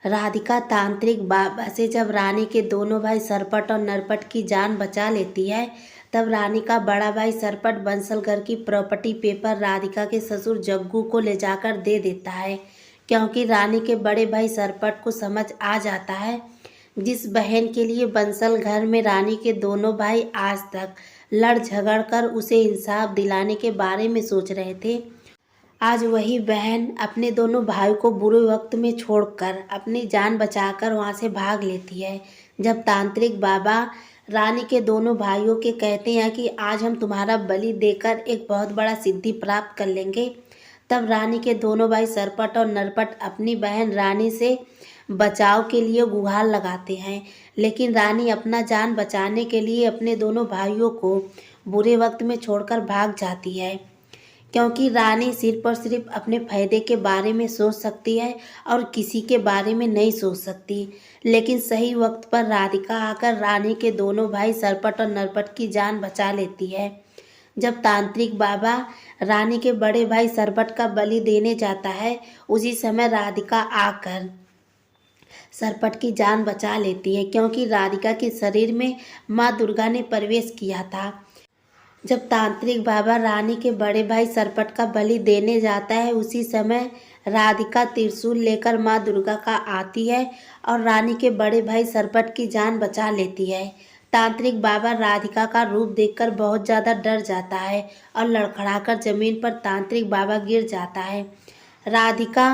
राधिका तांत्रिक बाबा से जब रानी के दोनों भाई सरपट और नरपट की जान बचा लेती है, तब रानी का बड़ा भाई सरपट बंसल घर की प्रॉपर्टी पेपर राधिका के ससुर जग्गू को ले जाकर दे देता है, क्योंकि रानी के बड़े भाई सरपट को समझ आ जाता है जिस बहन के लिए बंसल घर में रानी के दोनों भाई आज तक लड़ झगड़ कर उसे इंसाफ दिलाने के बारे में सोच रहे थे, आज वही बहन अपने दोनों भाई को बुरे वक्त में छोड़कर अपनी जान बचाकर वहां से भाग लेती है। जब तांत्रिक बाबा रानी के दोनों भाइयों के कहते हैं कि आज हम तुम्हारा बलि देकर एक बहुत बड़ा सिद्धि प्राप्त कर लेंगे, तब रानी के दोनों भाई सरपट और नरपट अपनी बहन रानी से बचाव के लिए गुहार लगाते हैं। लेकिन रानी अपना जान बचाने के लिए अपने दोनों भाइयों को बुरे वक्त में छोड़कर भाग जाती है, क्योंकि रानी सिर्फ और सिर्फ अपने फायदे के बारे में सोच सकती है और किसी के बारे में नहीं सोच सकती। लेकिन सही वक्त पर राधिका आकर रानी के दोनों भाई सरपट और नरपट की जान बचा लेती है। जब तांत्रिक बाबा रानी के बड़े भाई सरपट का बलि देने जाता है, उसी समय राधिका आकर सरपट की जान बचा लेती है, क्योंकि राधिका के शरीर में माँ दुर्गा ने प्रवेश किया था। जब तांत्रिक बाबा रानी के बड़े भाई सरपट का बलि देने जाता है, उसी समय राधिका त्रिशूल लेकर माँ दुर्गा का आती है और रानी के बड़े भाई सरपट की जान बचा लेती है। तांत्रिक बाबा राधिका का रूप देखकर बहुत ज़्यादा डर जाता है और लड़खड़ाकर जमीन पर तांत्रिक बाबा गिर जाता है। राधिका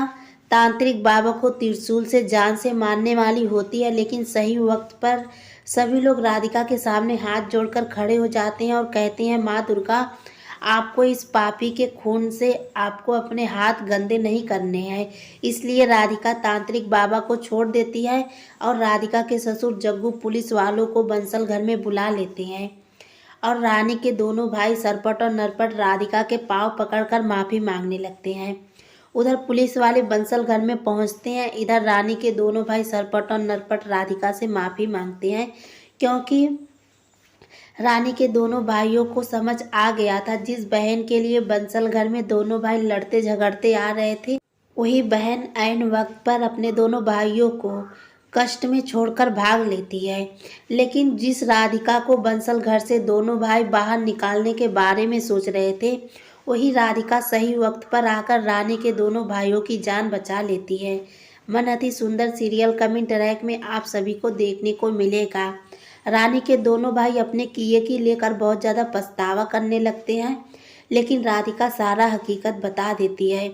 तांत्रिक बाबा को त्रिशूल से जान से मारने वाली होती है, लेकिन सही वक्त पर सभी लोग राधिका के सामने हाथ जोड़कर खड़े हो जाते हैं और कहते हैं, माँ दुर्गा, आपको इस पापी के खून से आपको अपने हाथ गंदे नहीं करने हैं। इसलिए राधिका तांत्रिक बाबा को छोड़ देती है और राधिका के ससुर जग्गू पुलिस वालों को बंसल घर में बुला लेते हैं और रानी के दोनों भाई सरपट और नरपट राधिका के पाँव पकड़कर माफ़ी मांगने लगते हैं। उधर पुलिस वाले बंसल घर में पहुंचते हैं। इधर रानी के दोनों भाई सरपट और नरपट राधिका से माफ़ी मांगते हैं, क्योंकि रानी के दोनों भाइयों को समझ आ गया था जिस बहन के लिए बंसल घर में दोनों भाई लड़ते झगड़ते आ रहे थे, वही बहन ऐन वक्त पर अपने दोनों भाइयों को कष्ट में छोड़कर भाग लेती है। लेकिन जिस राधिका को बंसल घर से दोनों भाई बाहर निकालने के बारे में सोच रहे थे, वही राधिका सही वक्त पर आकर रानी के दोनों भाइयों की जान बचा लेती है। मन अति सुंदर सीरियल कमिंग ट्रैक में आप सभी को देखने को मिलेगा। रानी के दोनों भाई अपने किए की लेकर बहुत ज़्यादा पछतावा करने लगते हैं, लेकिन राधिका सारा हकीकत बता देती है।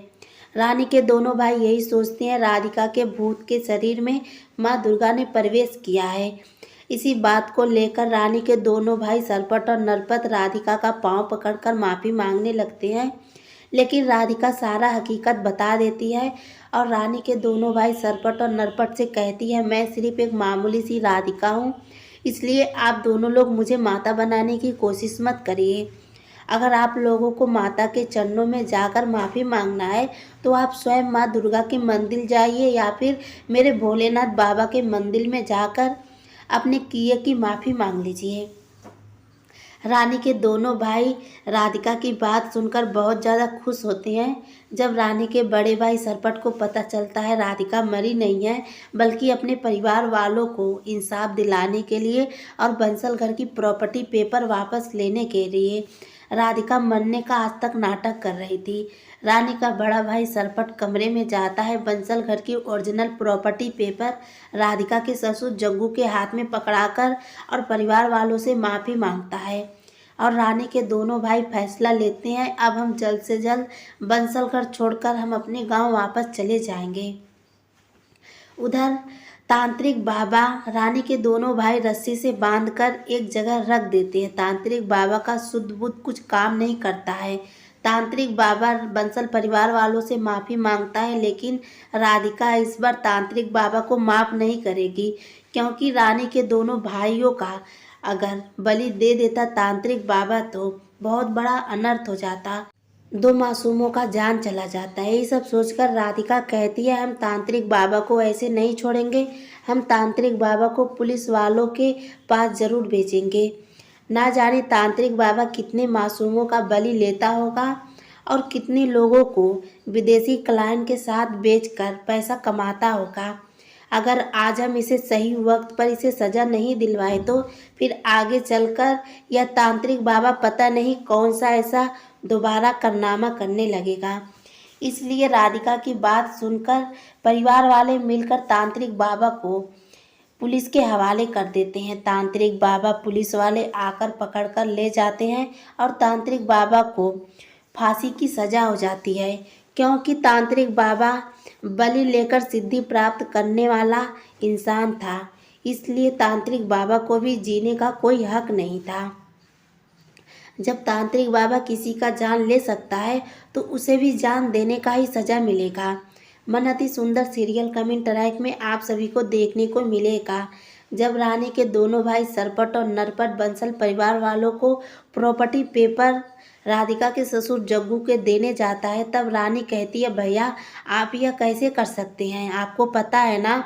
रानी के दोनों भाई यही सोचते हैं राधिका के भूत के शरीर में माँ दुर्गा ने प्रवेश किया है। इसी बात को लेकर रानी के दोनों भाई सरपट और नरपत राधिका का पांव पकड़कर माफ़ी मांगने लगते हैं, लेकिन राधिका सारा हकीकत बता देती है और रानी के दोनों भाई सरपट और नरपट से कहती है, मैं सिर्फ एक मामूली सी राधिका हूँ, इसलिए आप दोनों लोग मुझे माता बनाने की कोशिश मत करिए। अगर आप लोगों को माता के चरणों में जाकर माफ़ी मांगना है तो आप स्वयं माँ दुर्गा के मंदिर जाइए या फिर मेरे भोलेनाथ बाबा के मंदिर में जाकर अपने किए की माफ़ी मांग लीजिए। रानी के दोनों भाई राधिका की बात सुनकर बहुत ज़्यादा खुश होते हैं। जब रानी के बड़े भाई सरपट को पता चलता है राधिका मरी नहीं है, बल्कि अपने परिवार वालों को इंसाफ दिलाने के लिए और बंसल घर की प्रॉपर्टी पेपर वापस लेने के लिए राधिका मरने का आज तक नाटक कर रही थी, रानी का बड़ा भाई सरपट कमरे में जाता है। बंसल घर की ओरिजिनल प्रॉपर्टी पेपर राधिका के ससुर जग्गू के हाथ में पकड़ाकर और परिवार वालों से माफ़ी मांगता है और रानी के दोनों भाई फैसला लेते हैं, अब हम जल्द से जल्द बंसल घर छोड़कर हम अपने गांव वापस चले जाएंगे। उधर तांत्रिक बाबा रानी के दोनों भाई रस्सी से बांधकर एक जगह रख देते हैं। तांत्रिक बाबा का शुद्ध बुद्ध कुछ काम नहीं करता है। तांत्रिक बाबा बंसल परिवार वालों से माफ़ी मांगता है, लेकिन राधिका इस बार तांत्रिक बाबा को माफ़ नहीं करेगी, क्योंकि रानी के दोनों भाइयों का अगर बलि दे देता तांत्रिक बाबा तो बहुत बड़ा अनर्थ हो जाता, दो मासूमों का जान चला जाता है। ये सब सोचकर राधिका कहती है, हम तांत्रिक बाबा को ऐसे नहीं छोड़ेंगे, हम तांत्रिक बाबा को पुलिस वालों के पास ज़रूर भेजेंगे। ना जाने तांत्रिक बाबा कितने मासूमों का बलि लेता होगा और कितने लोगों को विदेशी क्लाइंट के साथ बेचकर पैसा कमाता होगा। अगर आज हम इसे सही वक्त पर इसे सज़ा नहीं दिलवाए तो फिर आगे चलकर यह तांत्रिक बाबा पता नहीं कौन सा ऐसा दोबारा कारनामा करने लगेगा। इसलिए राधिका की बात सुनकर परिवार वाले मिलकर तांत्रिक बाबा को पुलिस के हवाले कर देते हैं। तांत्रिक बाबा पुलिस वाले आकर पकड़कर ले जाते हैं और तांत्रिक बाबा को फांसी की सज़ा हो जाती है, क्योंकि तांत्रिक बाबा बलि लेकर सिद्धि प्राप्त करने वाला इंसान था। इसलिए तांत्रिक बाबा को भी जीने का कोई हक नहीं था। जब तांत्रिक बाबा किसी का जान ले सकता है तो उसे भी जान देने का ही सज़ा मिलेगा। मन अति सुंदर सीरियल कमिंग ट्रैक में आप सभी को देखने को मिलेगा। जब रानी के दोनों भाई सरपट और नरपट बंसल परिवार वालों को प्रॉपर्टी पेपर राधिका के ससुर जग्गू के देने जाता है, तब रानी कहती है, भैया आप यह कैसे कर सकते हैं? आपको पता है ना,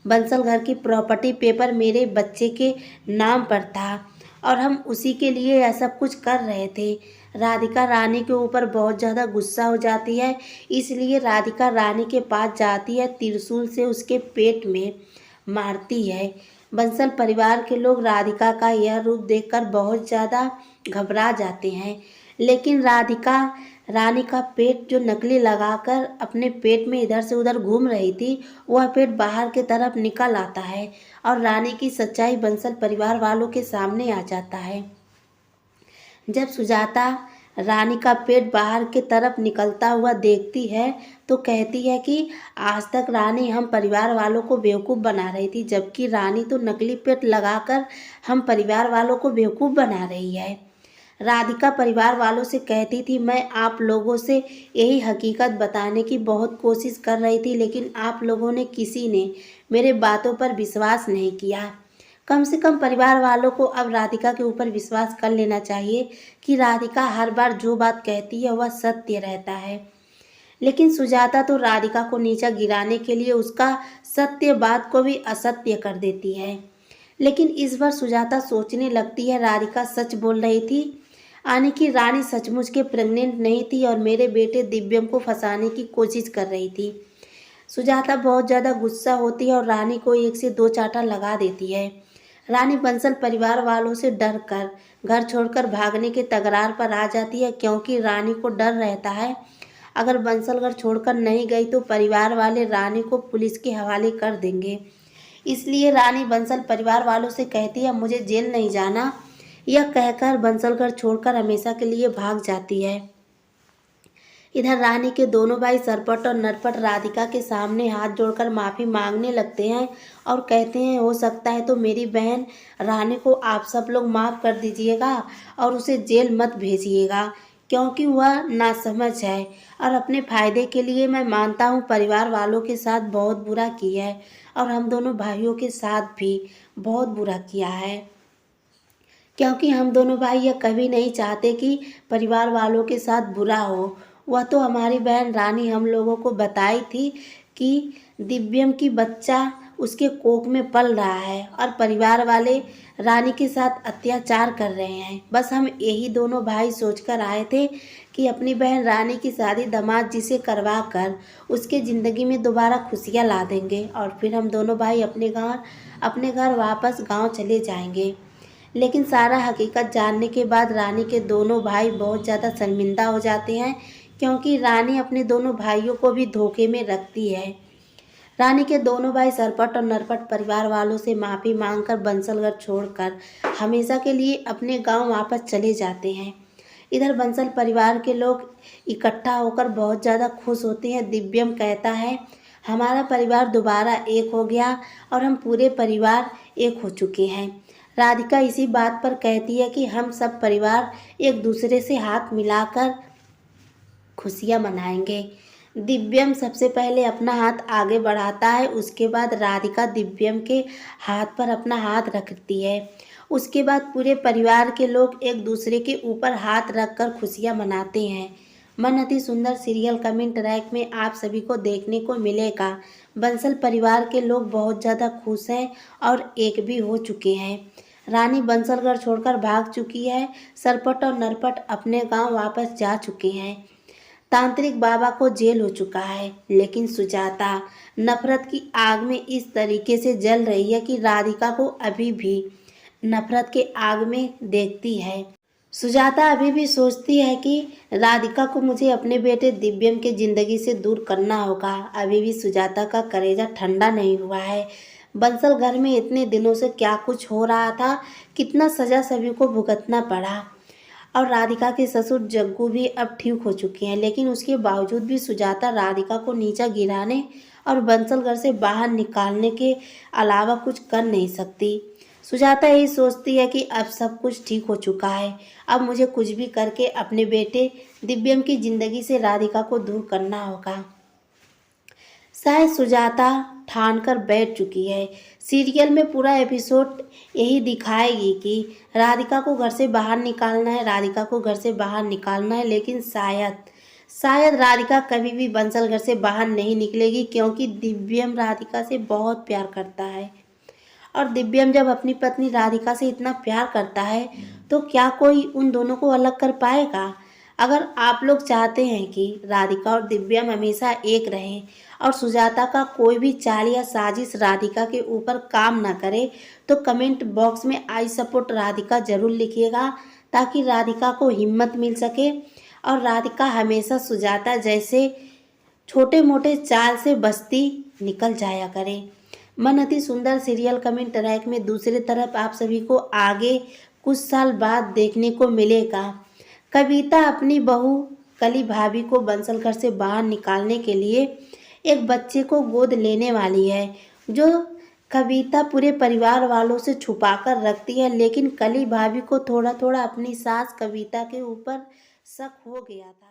बंसल घर की प्रॉपर्टी पेपर मेरे बच्चे के नाम पर था और हम उसी के लिए यह सब कुछ कर रहे थे। राधिका रानी के ऊपर बहुत ज़्यादा गुस्सा हो जाती है, इसलिए राधिका रानी के पास जाती है, त्रिशूल से उसके पेट में मारती है। बंसल परिवार के लोग राधिका का यह रूप देखकर बहुत ज़्यादा घबरा जाते हैं, लेकिन राधिका रानी का पेट जो नकली लगाकर अपने पेट में इधर से उधर घूम रही थी, वह पेट बाहर की तरफ निकल आता है और रानी की सच्चाई बंसल परिवार वालों के सामने आ जाता है। जब सुजाता रानी का पेट बाहर की तरफ निकलता हुआ देखती है तो कहती है कि आज तक रानी हम परिवार वालों को बेवकूफ़ बना रही थी, जबकि रानी तो नकली पेट लगाकर हम परिवार वालों को बेवकूफ़ बना रही है। राधिका परिवार वालों से कहती थी, मैं आप लोगों से यही हकीकत बताने की बहुत कोशिश कर रही थी, लेकिन आप लोगों ने किसी ने मेरे बातों पर विश्वास नहीं किया। कम से कम परिवार वालों को अब राधिका के ऊपर विश्वास कर लेना चाहिए कि राधिका हर बार जो बात कहती है वह सत्य रहता है। लेकिन सुजाता तो राधिका को नीचा गिराने के लिए उसका सत्य बात को भी असत्य कर देती है। लेकिन इस बार सुजाता सोचने लगती है, राधिका सच बोल रही थी, यानी कि रानी सचमुच के प्रेग्नेंट नहीं थी और मेरे बेटे दिव्यम को फंसाने की कोशिश कर रही थी। सुजाता बहुत ज़्यादा गुस्सा होती है और रानी को एक से दो चांटा लगा देती है। रानी बंसल परिवार वालों से डर कर घर छोड़कर भागने के तकरार पर आ जाती है, क्योंकि रानी को डर रहता है अगर बंसल घर छोड़कर नहीं गई तो परिवार वाले रानी को पुलिस के हवाले कर देंगे। इसलिए रानी बंसल परिवार वालों से कहती है, मुझे जेल नहीं जाना। यह कहकर बंसल घर छोड़कर हमेशा के लिए भाग जाती है। इधर रानी के दोनों भाई सरपट और नरपट राधिका के सामने हाथ जोड़कर माफ़ी मांगने लगते हैं और कहते हैं, हो सकता है तो मेरी बहन रानी को आप सब लोग माफ़ कर दीजिएगा और उसे जेल मत भेजिएगा, क्योंकि वह नासमझ है और अपने फ़ायदे के लिए मैं मानता हूँ परिवार वालों के साथ बहुत बुरा किया है और हम दोनों भाइयों के साथ भी बहुत बुरा किया है, क्योंकि हम दोनों भाई यह कभी नहीं चाहते कि परिवार वालों के साथ बुरा हो। वह तो हमारी बहन रानी हम लोगों को बताई थी कि दिव्यम की बच्चा उसके कोख में पल रहा है और परिवार वाले रानी के साथ अत्याचार कर रहे हैं। बस हम यही दोनों भाई सोचकर आए थे कि अपनी बहन रानी की शादी दामाद जी से करवा कर उसके ज़िंदगी में दोबारा खुशियाँ ला देंगे और फिर हम दोनों भाई अपने घर वापस गांव चले जाएंगे। लेकिन सारा हकीकत जानने के बाद रानी के दोनों भाई बहुत ज़्यादा शर्मिंदा हो जाते हैं, क्योंकि रानी अपने दोनों भाइयों को भी धोखे में रखती है। रानी के दोनों भाई सरपट और नरपट परिवार वालों से माफ़ी मांगकर बंसलगढ़ छोड़कर हमेशा के लिए अपने गांव वापस चले जाते हैं। इधर बंसल परिवार के लोग इकट्ठा होकर बहुत ज़्यादा खुश होते हैं। दिव्यम कहता है, हमारा परिवार दोबारा एक हो गया और हम पूरे परिवार एक हो चुके हैं। राधिका इसी बात पर कहती है कि हम सब परिवार एक दूसरे से हाथ मिलाकर खुशियाँ मनाएंगे। दिव्यम सबसे पहले अपना हाथ आगे बढ़ाता है, उसके बाद राधिका दिव्यम के हाथ पर अपना हाथ रखती है। उसके बाद पूरे परिवार के लोग एक दूसरे के ऊपर हाथ रखकर खुशियाँ मनाते हैं। मन अति सुंदर सीरियल कमिंग ट्रैक में आप सभी को देखने को मिलेगा। बंसल परिवार के लोग बहुत ज़्यादा खुश हैं और एक भी हो चुके हैं। रानी बंसलगढ़ छोड़कर भाग चुकी है। सरपट और नरपट अपने गांव वापस जा चुके हैं। तांत्रिक बाबा को जेल हो चुका है, लेकिन सुजाता नफरत की आग में इस तरीके से जल रही है कि राधिका को अभी भी नफरत के आग में देखती है। सुजाता अभी भी सोचती है कि राधिका को मुझे अपने बेटे दिव्यम के जिंदगी से दूर करना होगा। अभी भी सुजाता का कलेजा ठंडा नहीं हुआ है। बंसल घर में इतने दिनों से क्या कुछ हो रहा था, कितना सजा सभी को भुगतना पड़ा। और राधिका के ससुर जग्गू भी अब ठीक हो चुके हैं, लेकिन उसके बावजूद भी सुजाता राधिका को नीचा गिराने और बंसल घर से बाहर निकालने के अलावा कुछ कर नहीं सकती। सुजाता यही सोचती है कि अब सब कुछ ठीक हो चुका है, अब मुझे कुछ भी करके अपने बेटे दिव्यम की जिंदगी से राधिका को दूर करना होगा। शायद सुजाता ठान कर बैठ चुकी है। सीरियल में पूरा एपिसोड यही दिखाएगी कि राधिका को घर से बाहर निकालना है, राधिका को घर से बाहर निकालना है, लेकिन शायद राधिका कभी भी बंसल घर से बाहर नहीं निकलेगी, क्योंकि दिव्यम राधिका से बहुत प्यार करता है। और दिव्यम जब अपनी पत्नी राधिका से इतना प्यार करता है तो क्या कोई उन दोनों को अलग कर पाएगा? अगर आप लोग चाहते हैं कि राधिका और दिव्यम हमेशा एक रहें और सुजाता का कोई भी चाल या साजिश राधिका के ऊपर काम ना करे, तो कमेंट बॉक्स में आई सपोर्ट राधिका ज़रूर लिखिएगा, ताकि राधिका को हिम्मत मिल सके और राधिका हमेशा सुजाता जैसे छोटे मोटे चाल से बचती निकल जाया करे। मन अति सुंदर सीरियल कमेंट ट्रैक में दूसरी तरफ आप सभी को आगे कुछ साल बाद देखने को मिलेगा। कविता अपनी बहू कली भाभी को बंसल घर से बाहर निकालने के लिए एक बच्चे को गोद लेने वाली है, जो कविता पूरे परिवार वालों से छुपा कर रखती है। लेकिन कली भाभी को थोड़ा थोड़ा अपनी सास कविता के ऊपर शक हो गया था।